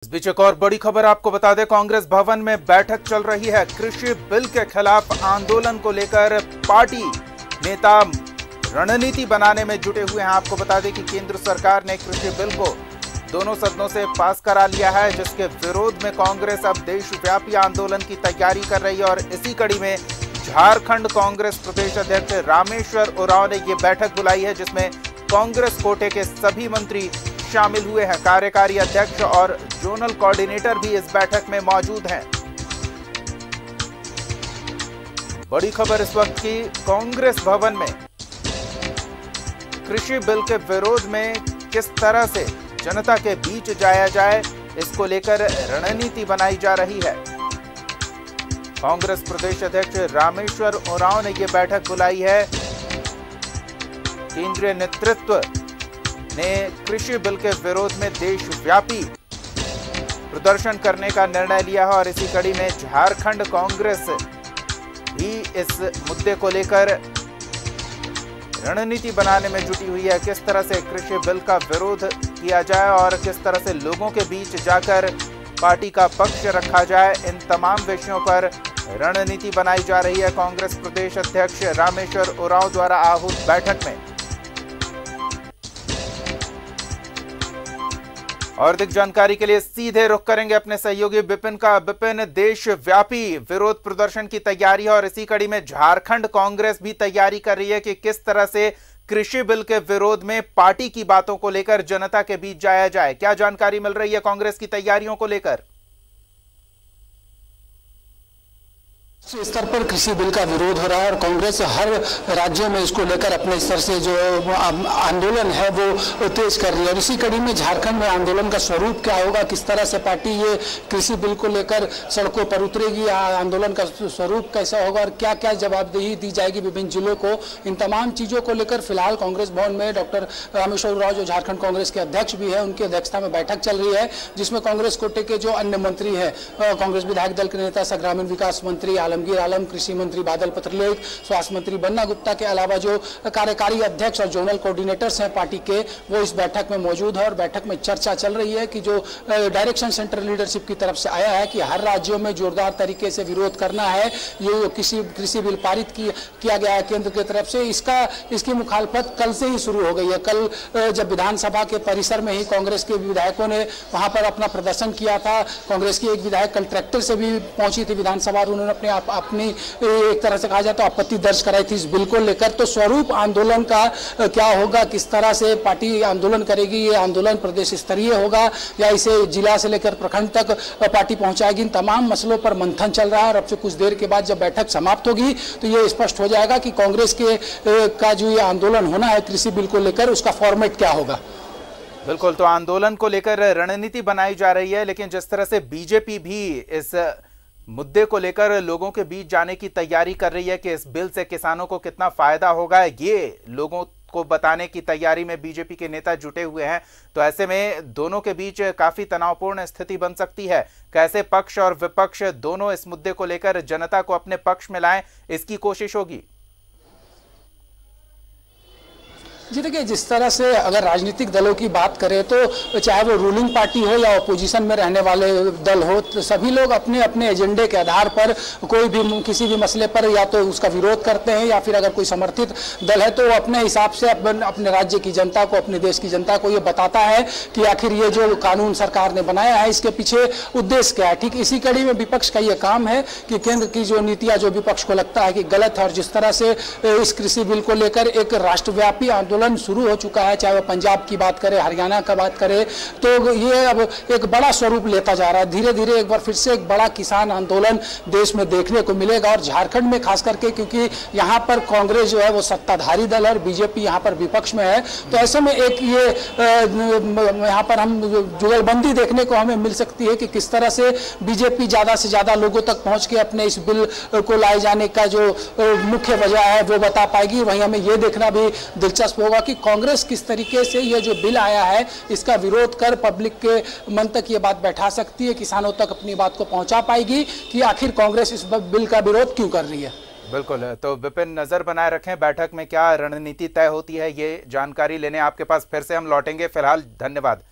इस बीच एक और बड़ी खबर आपको बता दें, कांग्रेस भवन में बैठक चल रही है। कृषि बिल के खिलाफ आंदोलन को लेकर पार्टी नेता रणनीति बनाने में जुटे हुए हैं। आपको बता दें कि केंद्र सरकार ने कृषि बिल को दोनों सदनों से पास करा लिया है, जिसके विरोध में कांग्रेस अब देशव्यापी आंदोलन की तैयारी कर रही है। और इसी कड़ी में झारखंड कांग्रेस प्रदेश अध्यक्ष रामेश्वर उरांव ने ये बैठक बुलाई है, जिसमें कांग्रेस कोटे के सभी मंत्री शामिल हुए हैं। कार्यकारी अध्यक्ष और जोनल कोऑर्डिनेटर भी इस बैठक में मौजूद हैं। बड़ी खबर इस वक्त की, कांग्रेस भवन में कृषि बिल के विरोध में किस तरह से जनता के बीच जाया जाए, इसको लेकर रणनीति बनाई जा रही है। कांग्रेस प्रदेश अध्यक्ष रामेश्वर उरांव ने यह बैठक बुलाई है। केंद्रीय नेतृत्व ने कृषि बिल के विरोध में देशव्यापी प्रदर्शन करने का निर्णय लिया है और इसी कड़ी में झारखंड कांग्रेस भी इस मुद्दे को लेकर रणनीति बनाने में जुटी हुई है। किस तरह से कृषि बिल का विरोध किया जाए और किस तरह से लोगों के बीच जाकर पार्टी का पक्ष रखा जाए, इन तमाम विषयों पर रणनीति बनाई जा रही है कांग्रेस प्रदेश अध्यक्ष रामेश्वर उरांव द्वारा आहूत बैठक में। और अधिक जानकारी के लिए सीधे रुख करेंगे अपने सहयोगी विपिन का। विपिन, देशव्यापी विरोध प्रदर्शन की तैयारी है और इसी कड़ी में झारखंड कांग्रेस भी तैयारी कर रही है कि किस तरह से कृषि बिल के विरोध में पार्टी की बातों को लेकर जनता के बीच जाया जाए। क्या जानकारी मिल रही है कांग्रेस की तैयारियों को लेकर? स्तर पर कृषि बिल का विरोध हो रहा है और कांग्रेस हर राज्यों में इसको लेकर अपने स्तर से जो आंदोलन है वो तेज कर रही है। और इसी कड़ी में झारखंड में आंदोलन का स्वरूप क्या होगा, किस तरह से पार्टी ये कृषि बिल को लेकर सड़कों पर उतरेगी, आंदोलन का स्वरूप कैसा होगा और क्या क्या जवाबदेही दी जाएगी विभिन्न जिलों को, इन तमाम चीजों को लेकर फिलहाल कांग्रेस भवन में डॉक्टर रामेश्वर उरांव जो झारखंड कांग्रेस के अध्यक्ष भी है, उनकी अध्यक्षता में बैठक चल रही है, जिसमें कांग्रेस कोटे के जो अन्य मंत्री है, कांग्रेस विधायक दल के नेता सह ग्रामीण विकास मंत्री आलमगीर आलम, कृषि मंत्री बादल पत्रलेख, स्वास्थ्य मंत्री बन्ना गुप्ता के अलावा जो कार्यकारी अध्यक्ष और जोनल कोऑर्डिनेटर्स हैं पार्टी के, वो इस बैठक में मौजूद है। और बैठक में चर्चा चल रही है कि जो डायरेक्शन सेंटर लीडरशिप की तरफ से आया है कि हर राज्यों में जोरदार तरीके से विरोध करना है। ये कृषि बिल पारित किया गया है केंद्र की तरफ से, इसकी मुखालफत कल से ही शुरू हो गई है। कल जब विधानसभा के परिसर में ही कांग्रेस के विधायकों ने वहां पर अपना प्रदर्शन किया था। कांग्रेस की एक विधायक कल ट्रैक्टर से भी पहुंची थी विधानसभा और उन्होंने अपनी एक तरह से कहा जाए तो आपत्ति दर्ज कराई थी इस बिल को लेकर। तो स्वरूप आंदोलन का क्या होगा, किस तरह से पार्टी आंदोलन करेगी, ये आंदोलन प्रदेश स्तरीय होगा या इसे जिला से लेकर प्रखंड तक पार्टी पहुंचाएगी, इन तमाम मसलों पर मंथन चल रहा है। और अब से कुछ देर के बाद जब बैठक समाप्त होगी तो ये स्पष्ट हो जाएगा कि कांग्रेस का जो ये आंदोलन होना है कृषि बिल को लेकर, उसका फॉर्मेट क्या होगा। बिल्कुल, तो आंदोलन को लेकर रणनीति बनाई जा रही है, लेकिन जिस तरह से बीजेपी भी इस मुद्दे को लेकर लोगों के बीच जाने की तैयारी कर रही है कि इस बिल से किसानों को कितना फायदा होगा, ये लोगों को बताने की तैयारी में बीजेपी के नेता जुटे हुए हैं। तो ऐसे में दोनों के बीच काफी तनावपूर्ण स्थिति बन सकती है। कैसे पक्ष और विपक्ष दोनों इस मुद्दे को लेकर जनता को अपने पक्ष में लाएं, इसकी कोशिश होगी। जी देखिए, जिस तरह से अगर राजनीतिक दलों की बात करें तो चाहे वो रूलिंग पार्टी हो या अपोजिशन में रहने वाले दल हो, तो सभी लोग अपने अपने एजेंडे के आधार पर कोई भी किसी भी मसले पर या तो उसका विरोध करते हैं या फिर अगर कोई समर्थित दल है तो वो अपने हिसाब से अपने राज्य की जनता को, अपने देश की जनता को ये बताता है कि आखिर ये जो कानून सरकार ने बनाया है इसके पीछे उद्देश्य क्या है। ठीक इसी कड़ी में विपक्ष का ये काम है कि केंद्र की जो नीतियाँ जो विपक्ष को लगता है कि गलत है और जिस तरह से इस कृषि बिल को लेकर एक राष्ट्रव्यापी आंदोलन शुरू हो चुका है, चाहे वो पंजाब की बात करें, हरियाणा का बात करें, तो ये अब एक बड़ा स्वरूप लेता जा रहा है। धीरे धीरे एक बार फिर से एक बड़ा किसान आंदोलन देश में देखने को मिलेगा और झारखंड में खास करके, क्योंकि यहाँ पर कांग्रेस जो है वो सत्ताधारी दल और बीजेपी यहाँ पर विपक्ष में है, तो ऐसे में एक ये यहाँ पर हम जुगलबंदी देखने को हमें मिल सकती है कि किस तरह से बीजेपी ज्यादा से ज्यादा लोगों तक पहुंच के अपने इस बिल को लाए जाने का जो मुख्य वजह है वो बता पाएगी। वहीं हमें ये देखना भी दिलचस्प होगा कि कांग्रेस किस तरीके से ये जो बिल आया है इसका विरोध कर पब्लिक के मन तक ये बात बैठा सकती है, किसानों तक अपनी बात को पहुंचा पाएगी कि आखिर कांग्रेस इस बिल का विरोध क्यों कर रही है। बिल्कुल, तो विपिन नजर बनाए रखें बैठक में क्या रणनीति तय होती है, ये जानकारी लेने आपके पास फिर से हम लौटेंगे। फिलहाल धन्यवाद।